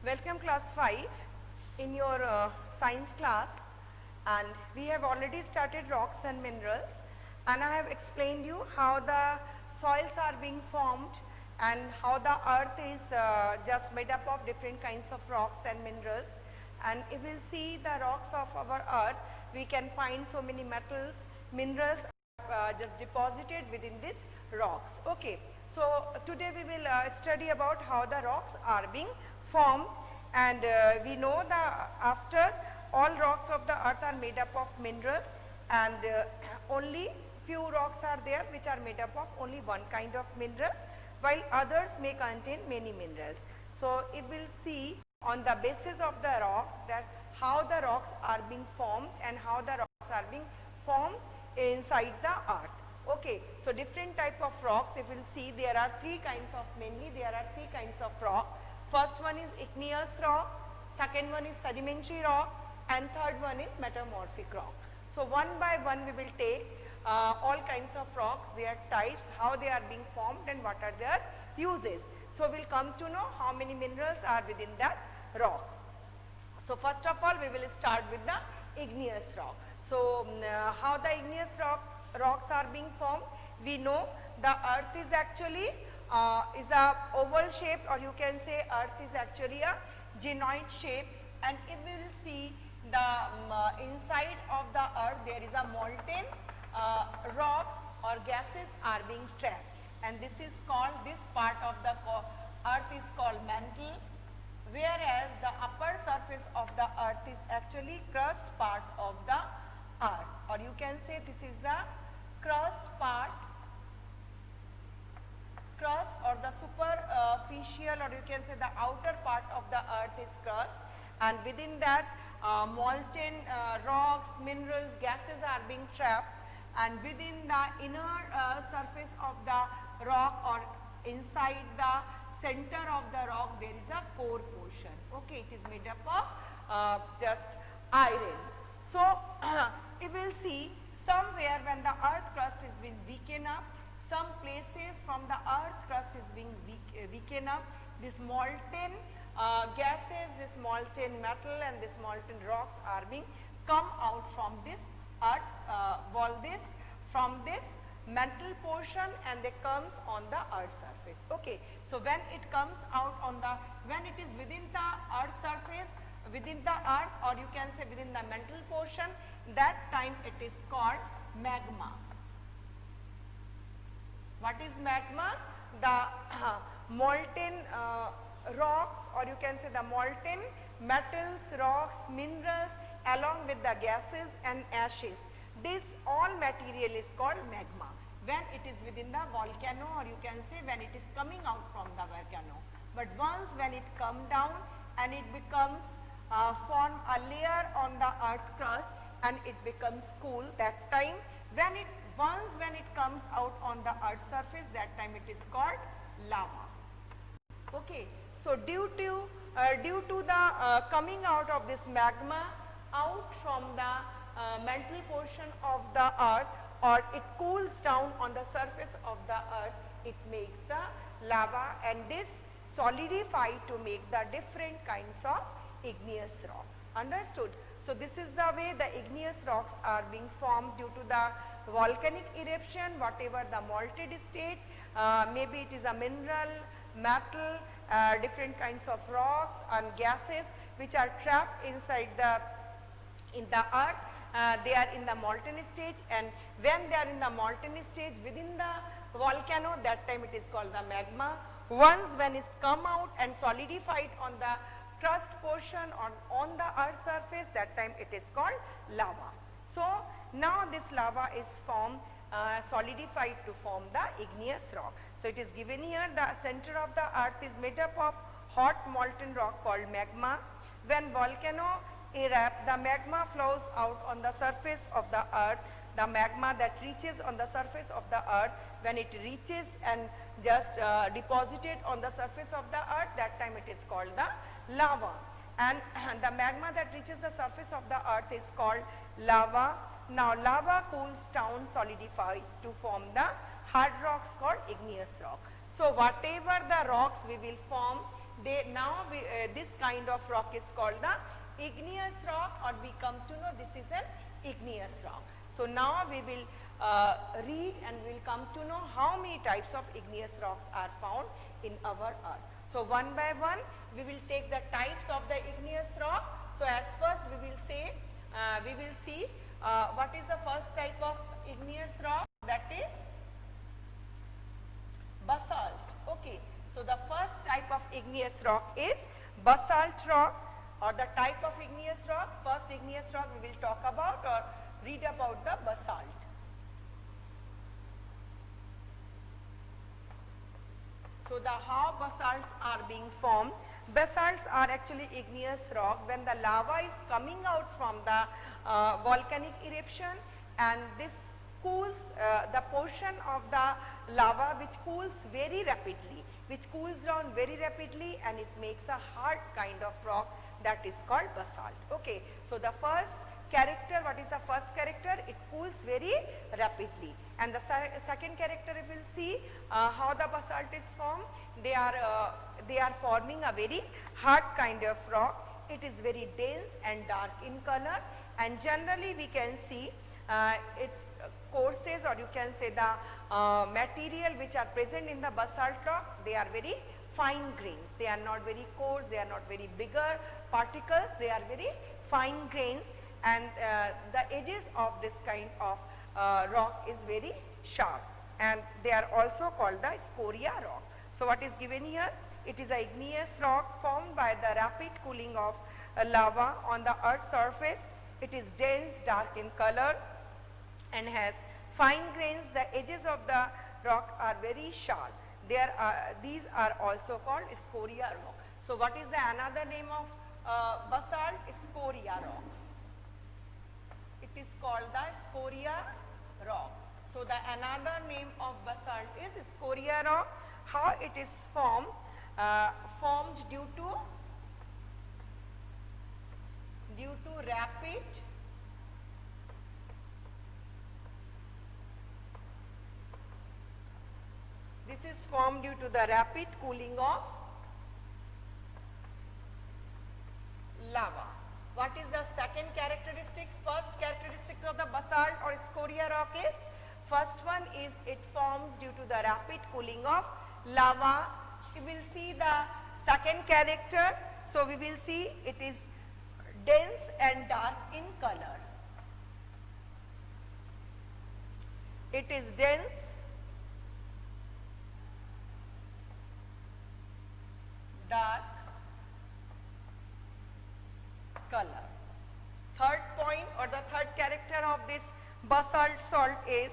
Welcome class 5 in your science class, and we have already started rocks and minerals, and I have explained you how the soils are being formed and how the earth is just made up of different kinds of rocks and minerals. And if we will see the rocks of our earth, we can find so many metals, minerals just deposited within these rocks. Okay. So today we will study about how the rocks are being formed, and we know that after all rocks of the earth are made up of minerals, and only few rocks are there which are made up of only one kind of minerals, while others may contain many minerals. So if we will see on the basis of the rock that how the rocks are being formed and how the rocks are being formed inside the earth. Okay, so different type of rocks, if you will see, there are mainly there are three kinds of rock. First one is igneous rock, second one is sedimentary rock, and third one is metamorphic rock. So one by one we will take all kinds of rocks, their types, how they are being formed and what are their uses. So we will come to know how many minerals are within that rock. So first of all we will start with the igneous rock. So how the igneous rocks are being formed? We know the earth is actually is a oval shaped, or you can say earth is actually a genoid shape, and if we will see the inside of the earth there is a molten rocks or gases are being trapped, and this is called, this part of the earth is called mantle, whereas the upper surface of the earth is actually crust part of the earth, or you can say this is the crust part, crust or the superficial, or you can say the outer part of the earth is crust, and within that molten rocks, minerals, gases are being trapped, and within the inner surface of the rock or inside the center of the rock there is a core portion. Okay, it is made up of just iron. So you will see somewhere when the earth crust is being weakened up, some places from the earth crust is being weakened up, this molten gases, this molten metal and this molten rocks are being come out from this earth from this mantle portion, and they comes on the earth surface. Okay, so when it comes out on the, when it is within the earth surface, within the earth, or you can say within the mantle portion, that time it is called magma. What is magma? The molten rocks, or you can say the molten metals, rocks, minerals along with the gases and ashes. This all material is called magma when it is within the volcano, or you can say when it is coming out from the volcano. But once when it comes down and it becomes form a layer on the earth crust and it becomes cool, that time when it when it comes out on the earth surface, that time it is called lava. Okay, so due to the coming out of this magma out from the mantle portion of the earth, or it cools down on the surface of the earth, it makes the lava, and this solidify to make the different kinds of igneous rock. Understood? So this is the way the igneous rocks are being formed due to the volcanic eruption, whatever the molten stage, maybe it is a mineral, metal, different kinds of rocks and gases which are trapped inside in the earth. They are in the molten stage, and when they are in the molten stage within the volcano, that time it is called the magma. Once when it come out and solidified on the crust portion on the earth surface, that time it is called lava. So now this lava is formed, solidified to form the igneous rock. So it is given here, the center of the earth is made up of hot molten rock called magma. When volcano erupt, the magma flows out on the surface of the earth. The magma that reaches on the surface of the earth, when it reaches and just deposited on the surface of the earth, that time it is called the lava. And the magma that reaches the surface of the earth is called lava. Now lava cools down, solidify to form the hard rocks called igneous rock. So whatever the rocks we will form, this kind of rock is called the igneous rock, or we come to know this is an igneous rock. So now we will read and we will come to know how many types of igneous rocks are found in our earth. So one by one we will take the types of the igneous rock. So at first we will see what is the first type of igneous rock, that is basalt. Okay. So the first type of igneous rock is basalt rock, or the type of igneous rock. First igneous rock we will talk about or read about the basalt. So the how basalts are being formed. Basalts are actually igneous rock when the lava is coming out from the volcanic eruption, and this cools the portion of the lava which cools very rapidly, which cools down very rapidly, and it makes a hard kind of rock, that is called basalt. Okay. So the first character, what is the first character? It cools very rapidly. And the second character, we will see how the basalt is formed. They are forming a very hard kind of rock. It is very dense and dark in color, and generally we can see its courses, or you can say the material which are present in the basalt rock, they are very fine grains. They are not very coarse, they are not very bigger particles, they are very fine grains, and the edges of this kind of rock is very sharp, and they are also called the scoria rock. So what is given here? It is a igneous rock formed by the rapid cooling of lava on the earth's surface. It is dense, dark in color, and has fine grains. The edges of the rock are very sharp. These are also called scoria rock. So what is the another name of basalt? Scoria rock. It is called the scoria rock. So the another name of basalt is scoria rock. How it is formed? Formed due to rapid This is formed due to the rapid cooling of lava. What is the second characteristic? First characteristic of the basalt or scoria rock is, first one is it forms due to the rapid cooling of lava. We will see the second character. So we will see it is dense and dark in color. It is dense, dark color. Third point or the third character of this basalt salt is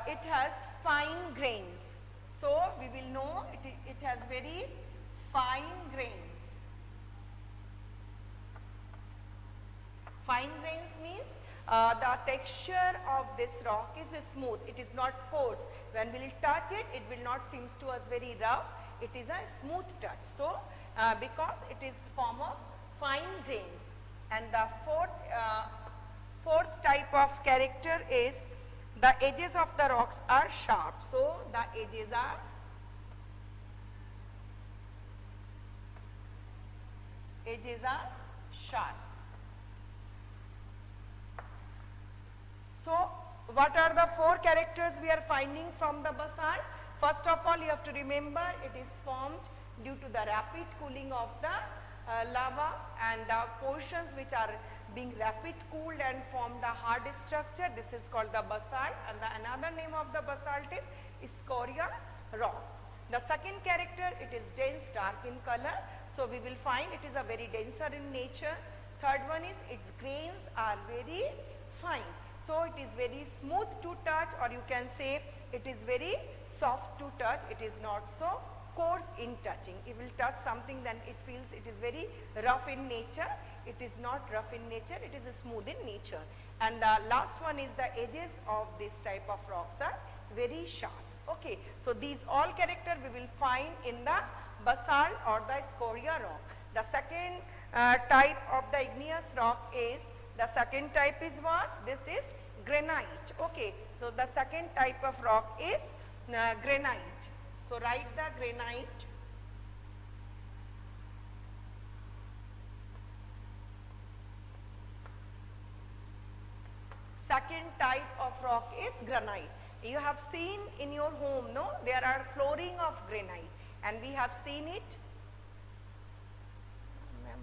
it has fine grains. So we will know it has very fine grains. Fine grains means the texture of this rock is smooth. It is not coarse. When we will touch it, it will not seem to us very rough. It is a smooth touch. So because it is form of fine grains. And the fourth type of character is the edges of the rocks are sharp. So the edges are sharp. So what are the four characters we are finding from the basalt? First of all, you have to remember it is formed due to the rapid cooling of the lava, and the portions which are being rapid cooled and form the hard structure, this is called the basalt, and the another name of the basalt is scoria rock. The second character, it is dense, dark in color. So we will find it is a very denser in nature. Third one is its grains are very fine. So it is very smooth to touch, or you can say it is very soft to touch. It is not so coarse in touching. If you will touch something, then it feels it is very rough in nature. It is not rough in nature, it is smooth in nature. And the last one is the edges of this type of rocks are very sharp. Okay, so these all character we will find in the basalt or the scoria rock. The second type of the igneous rock is, the second type is what? This is granite. Okay, so the second type of rock is granite. So write the granite. second type of rock is granite. You have seen in your home, no? There are flooring of granite, and we have seen it.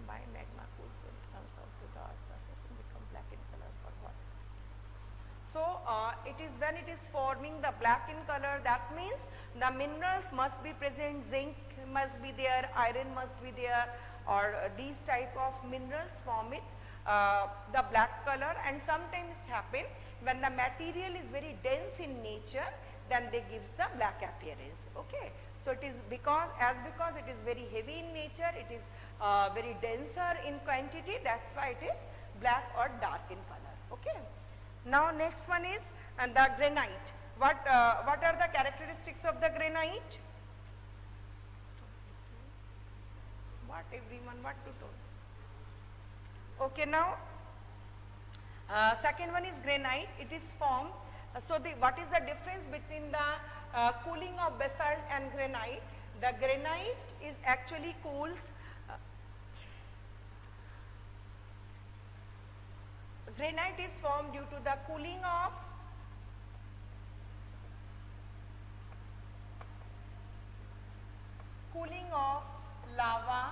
By magma cools it comes out to the earth surface and become black in color for what? So it is when it is forming the black in color, that means the minerals must be present, zinc must be there, iron must be there, or these type of minerals form it the black color. And sometimes happen when the material is very dense in nature, then they gives the black appearance. Okay, so it is because it is very heavy in nature, it is very denser in quantity, that's why it is black or dark in color. Okay. Now next one is the granite. What are the characteristics of the granite? What everyone, what to tell? Okay, now second one is granite. It is formed. So what is the difference between the cooling of basalt and granite? The granite is actually cools. Granite is formed due to the cooling of lava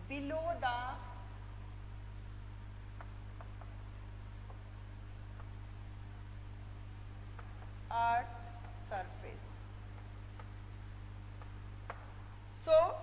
below the earth surface. So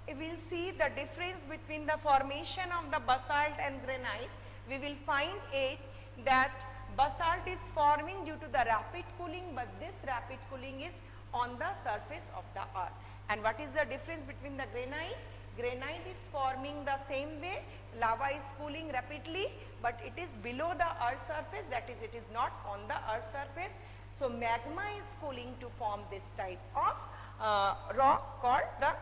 we will see the difference between the formation of the basalt and granite. We will find it that basalt is forming due to the rapid cooling, but this rapid cooling is on the surface of the earth. And what is the difference between the granite? Granite is forming the same way, lava is cooling rapidly, but it is below the earth surface, that is, it is not on the earth surface. So magma is cooling to form this type of rock called the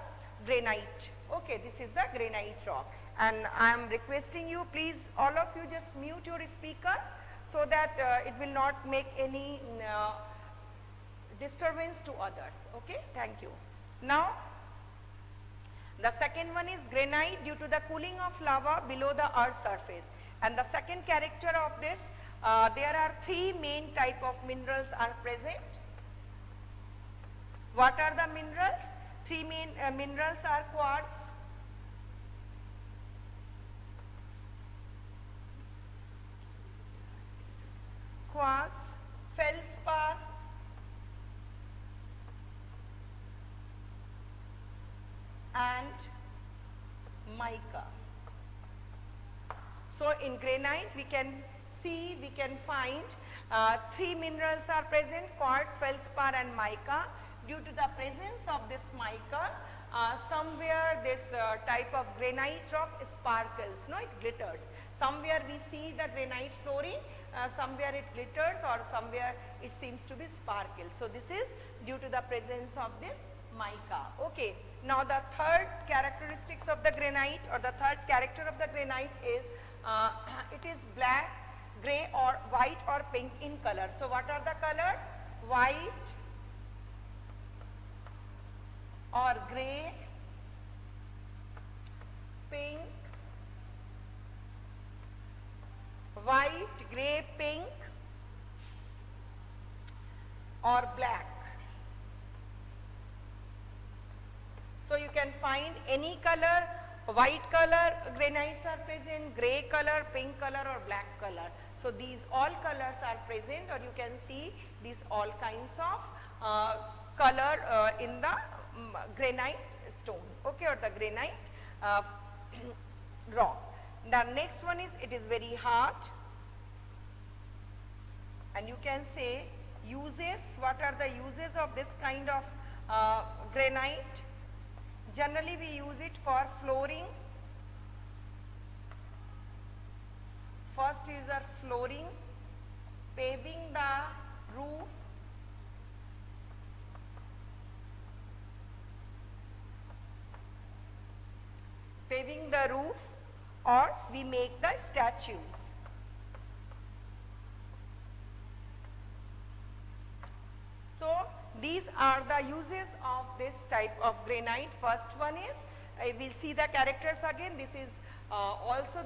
granite. Okay, this is the granite rock, and I am requesting you, please all of you just mute your speaker so that it will not make any disturbance to others. Okay, thank you. Now the second one is granite due to the cooling of lava below the earth surface. And the second character of this, there are three main type of minerals are present. What are the minerals? Three main minerals are quartz, feldspar, and mica. So in granite we can see, we can find three minerals are present: quartz, feldspar and mica. Due to the presence of this mica, somewhere this type of granite rock sparkles, no, it glitters. Somewhere we see the granite flooring, somewhere it glitters, or somewhere it seems to be sparkle. So this is due to the presence of this mica. Okay. Now the third characteristics of the granite, or the third character of the granite is it is black, gray or white or pink in color. So what are the colors? White or gray, pink, white, gray, pink or black. So you can find any color, white color granites are present, gray color, pink color or black color. So these all colors are present, or you can see these all kinds of color in the granite stone, okay, or the granite rock. The next one is, it is very hard, and you can say uses. What are the uses of this kind of granite? Generally we use it for flooring. First use are flooring, paving the roof, or we make the statues. So these are the uses of this type of granite. First one is, I will see the characters again. This is Also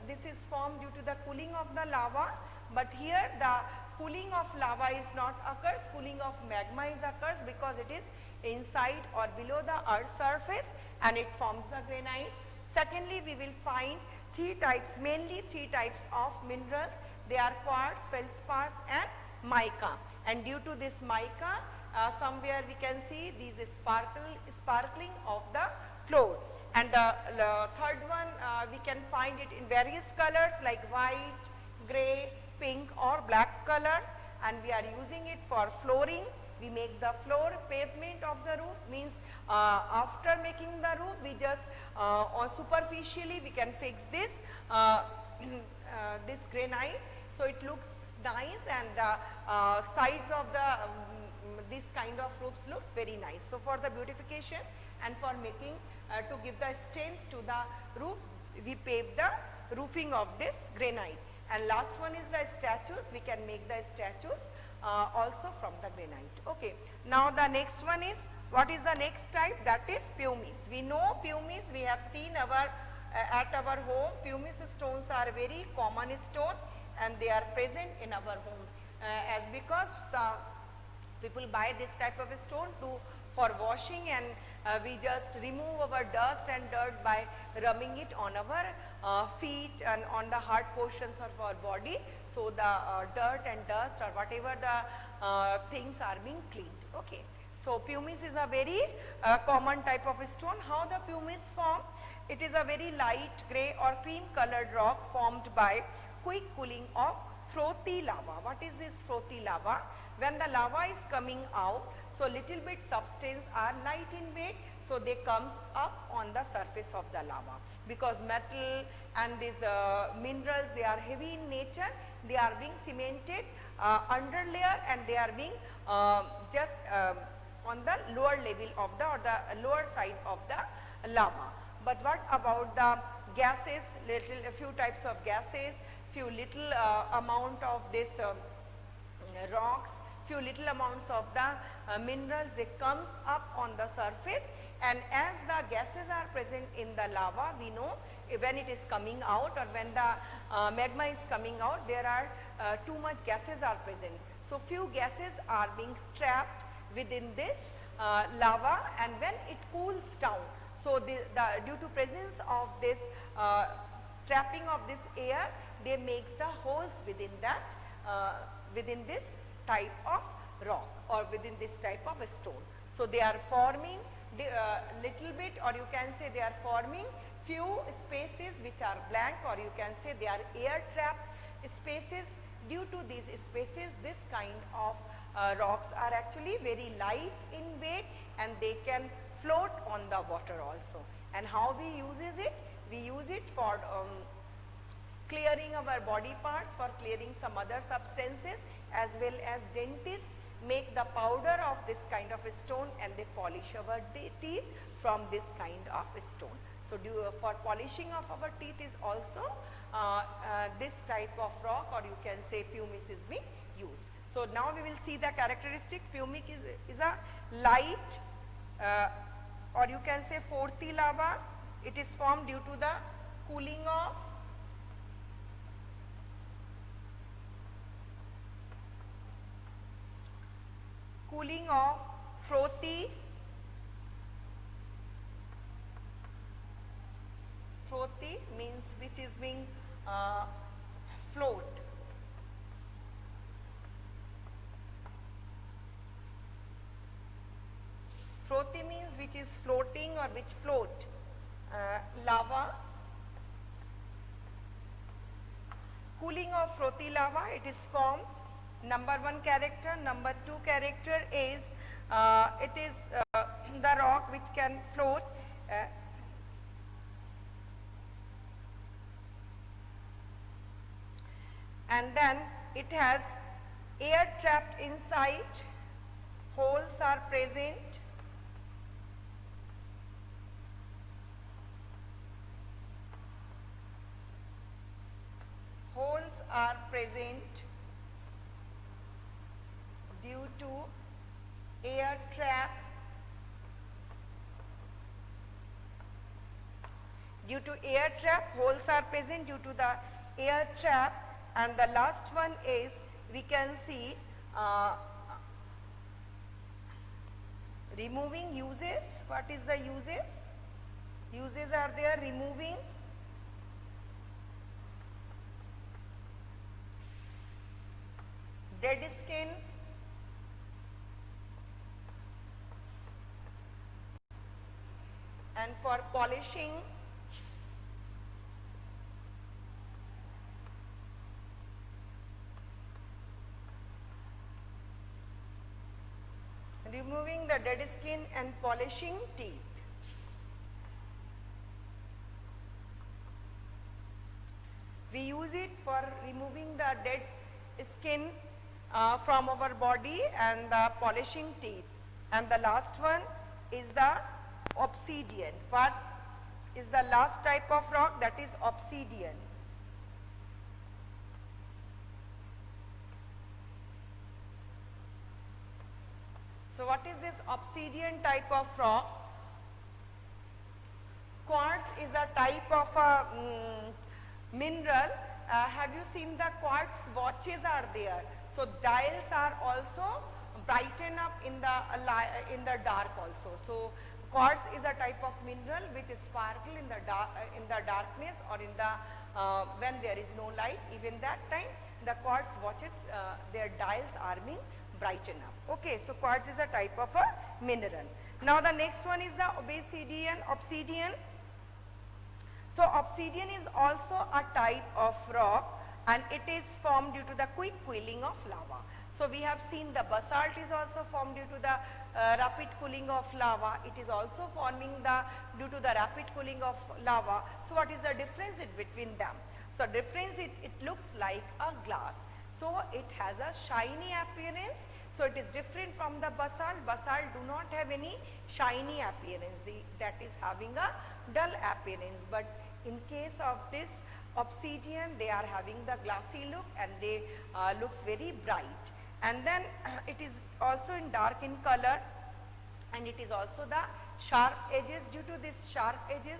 this is formed due to the cooling of the lava, but here the cooling of lava is not occurs, cooling of magma is occurs because it is inside or below the earth surface and it forms the granite. Secondly, we will find three types, mainly three types of minerals. They are quartz, feldspars and mica, and due to this mica somewhere we can see these sparkling of the floor. And the third one we can find it in various colors like white, grey, pink or black color, and we are using it for flooring. We make the floor pavement of the roof, means after making the roof we just or superficially we can fix this this granite, so it looks nice, and sides of the this kind of roofs looks very nice. So for the beautification and for making to give the strength to the roof, we pave the roofing of this granite. And last one is the statues. We can make the statues also from the granite. Okay. Now the next one is, what is the next type? That is pumice. We know pumice, we have seen our at our home. Pumice stones are very common stone and they are present in our home as because people buy this type of stone for washing, and we just remove our dust and dirt by rubbing it on our feet and on the hard portions of our body, so the dirt and dust or whatever the things are being cleaned. Okay. So pumice is a very common type of stone. How the pumice form? It is a very light grey or cream colored rock formed by quick cooling of frothy lava. What is this frothy lava? When the lava is coming out, so little bit substance are light in weight, so they comes up on the surface of the lava. Because metal and these minerals, they are heavy in nature, they are being cemented under layer, and they are being just on the lower level of the or the lower side of the lava. But what about the gases? A few types of gases, few little amount of this rocks, few little amounts of the minerals, they comes up on the surface, and as the gases are present in the lava, we know when it is coming out or when the magma is coming out, there are too much gases are present. So few gases are being trapped within this lava, and when it cools down, so due to presence of this trapping of this air, they makes the holes within that within this type of rock or within this type of a stone. So they are forming little bit, or you can say they are forming few spaces which are blank, or you can say they are air trapped spaces. Due to these spaces, this kind of rocks are actually very light in weight and they can float on the water also. And how we uses it? We use it for clearing our body parts, for clearing some other substances, as well as dentists make the powder of this kind of a stone and they polish our teeth from this kind of a stone. So for polishing of our teeth is also this type of rock, or you can say pumice is being used. So now we will see the characteristic. Pumice is a light or you can say frothy lava. It is formed due to the cooling of frothy means which is being float. Frothy means which is floating or which float. Lava. Cooling of frothy lava, it is formed. Number one character. Number two character is it is the rock which can float. And then it has air trapped inside, holes are present. Holes are present due to air trap due to air trap, holes are present due to the air trap. And the last one is, we can see removing uses. What is the uses? Uses are there: removing dead skin, and for polishing, removing the dead skin and polishing teeth. We use it for removing the dead skin from our body and the polishing teeth. And the last one is the obsidian. What is the last type of rock? That is obsidian. So what is this obsidian type of rock? Quartz is a type of a mineral. Have you seen the quartz watches are there? So dials are also brighten up in the dark also. So quartz is a type of mineral which sparkle in the darkness, or in the when there is no light. Even that time the quartz watches, their dials are being brighten up. Okay, so quartz is a type of a mineral. Now the next one is the obsidian. So obsidian is also a type of rock, and it is formed due to the quick cooling of lava. So we have seen the basalt is also formed due to the rapid cooling of lava. It is also forming due to the rapid cooling of lava. So what is the difference between them? So difference, it looks like a glass. So it has a shiny appearance. So it is different from the basalt. Basalt do not have any shiny appearance. That is having a dull appearance. But in case of this obsidian, they are having the glassy look, and they looks very bright. And then it is also in dark in color, and it is also the sharp edges. Due to this sharp edges,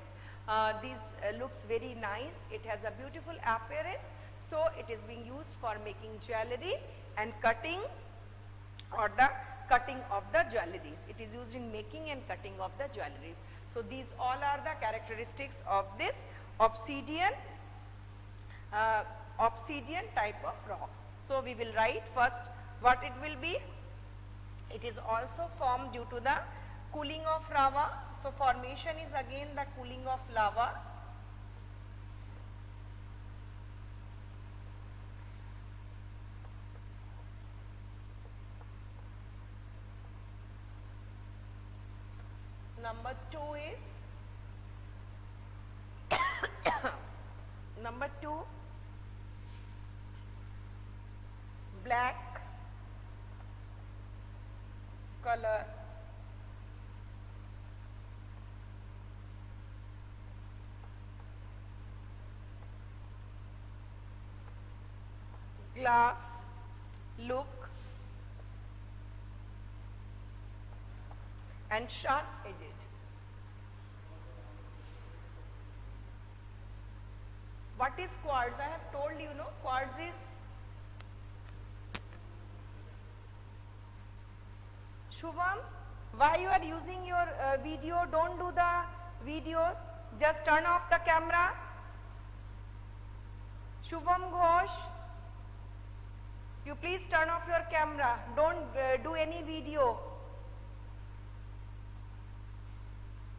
these looks very nice. It has a beautiful appearance. So it is being used for making jewelry and cutting, or the cutting of the jewelries. It is used in making and cutting of the jewelries. So these all are the characteristics of this obsidian type of rock. So we will write first what it will be. It is also formed due to the cooling of lava. So formation is again the cooling of lava. Number 2 is number 2, black color glass look and sharp edged. What is quartz? I have told you, no, quartz is Shubham, why you are using your video? Don't do the video, just turn off the camera. Shubham Ghosh, you please turn off your camera, don't do any video.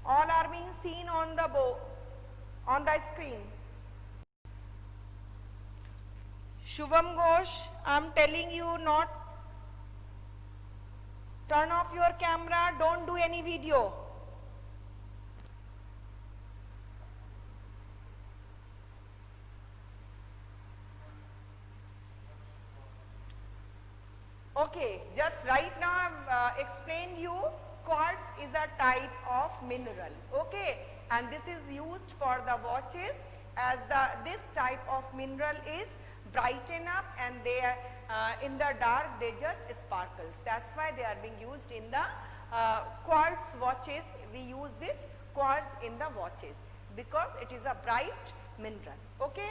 All are being seen on the screen. Shubham Ghosh, I am telling you not turn off your camera, don't do any video. Okay, just right now I have explained you quartz is a type of mineral. Okay, and this is used for the watches, as this type of mineral is brighten up, and they in the dark they just sparkles. That's why they are being used in the quartz watches. We use this quartz in the watches. because it is a bright mineral. Okay.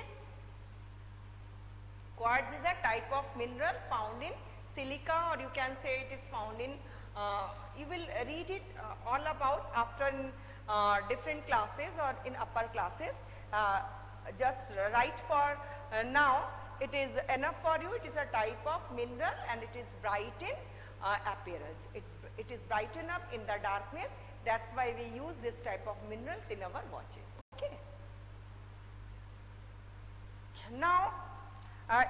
Quartz is a type of mineral found in silica, or you can say it is found in, you will read it all about after in different classes or in upper classes. Just write for now, it is enough for you. It is a type of mineral and it is bright in appearance. It is brighten up in the darkness. That's why we use this type of minerals in our watches. Okay. Now,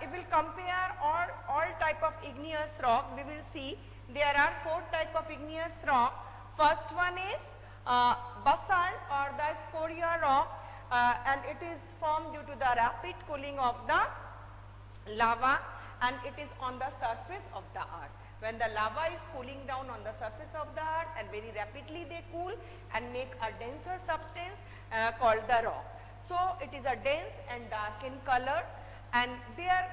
if we will compare all type of igneous rock, we will see there are 4 type of igneous rock. First one is basalt or the scoria rock, and it is formed due to the rapid cooling of the lava, and it is on the surface of the earth. When the lava is cooling down on the surface of the earth and very rapidly they cool and make a denser substance called the rock. So it is a dense and dark in color, and their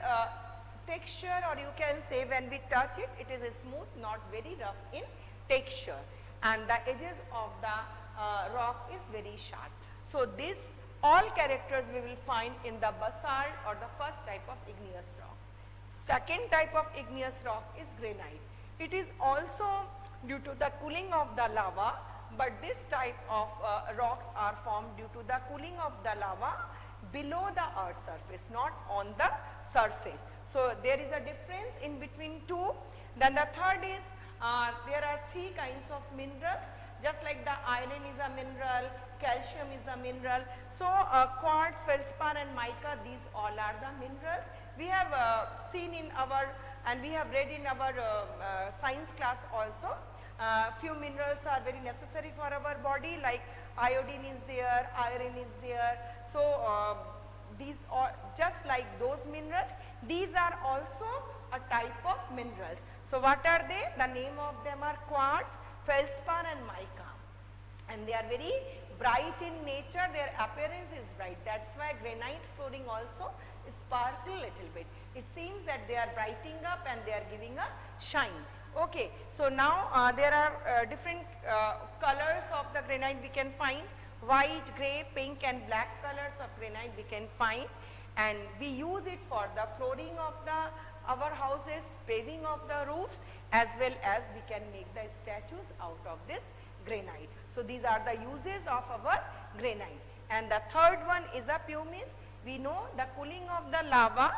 texture, or you can say when we touch it, it is smooth, not very rough in texture, and the edges of the rock is very sharp. So this all characters we will find in the basalt or the first type of igneous rock. Second type of igneous rock is granite. It is also due to the cooling of the lava, but this type of rocks are formed due to the cooling of the lava below the earth surface, not on the surface. So there is a difference in between two. Then the third is there are 3 kinds of minerals, just like the iron is a mineral, calcium is a mineral. So quartz, feldspar and mica, these all are the minerals. We have seen in our, and we have read in our science class also, few minerals are very necessary for our body, like iodine is there, iron is there. So these are just like those minerals, these are also a type of minerals. So what are they? The name of them are quartz, feldspar and mica, and they are very bright in nature. Their appearance is bright. That's why granite flooring also sparkle little bit. It seems that they are brightening up and they are giving a shine. Okay, so now there are different colors of the granite we can find. White, grey, pink and black colors of granite we can find, and we use it for the flooring of our houses, paving of the roofs, as well as we can make the statues out of this granite. So these are the uses of our granite. And the third one is a pumice. We know the cooling of the lava,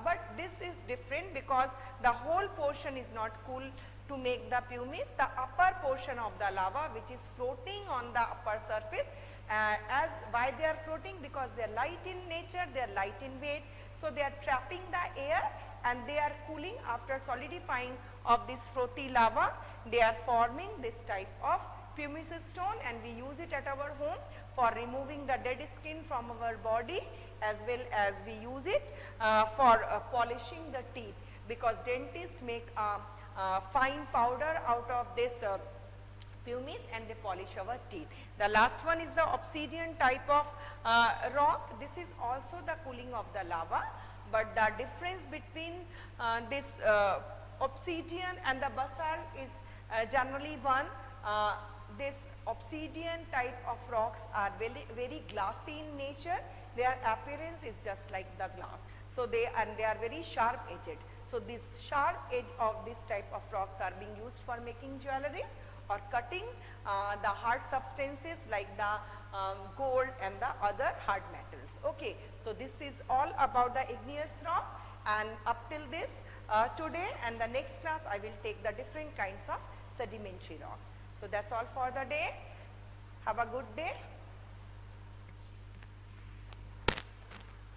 but this is different because the whole portion is not cool to make the pumice. The upper portion of the lava, which is floating on the upper surface, as why they are floating? Because they are light in nature, they are light in weight, so they are trapping the air and they are cooling. After solidifying of this frothy lava, they are forming this type of pumice stone, and we use it at our home for removing the dead skin from our body, as well as we use it for polishing the teeth, because dentists make fine powder out of this pumice and they polish our teeth. The last one is the obsidian type of rock. This is also the cooling of the lava, but the difference between this obsidian and the basalt is generally one. This obsidian type of rocks are very glassy in nature. Their appearance is just like the glass. So they are very sharp edged. So this sharp edge of this type of rocks are being used for making jewelry or cutting the hard substances like the gold and the other hard metals. Okay, so this is all about the igneous rock, and up till this today, and the next class I will take the different kinds of sedimentary rocks. So that's all for the day. Have a good day.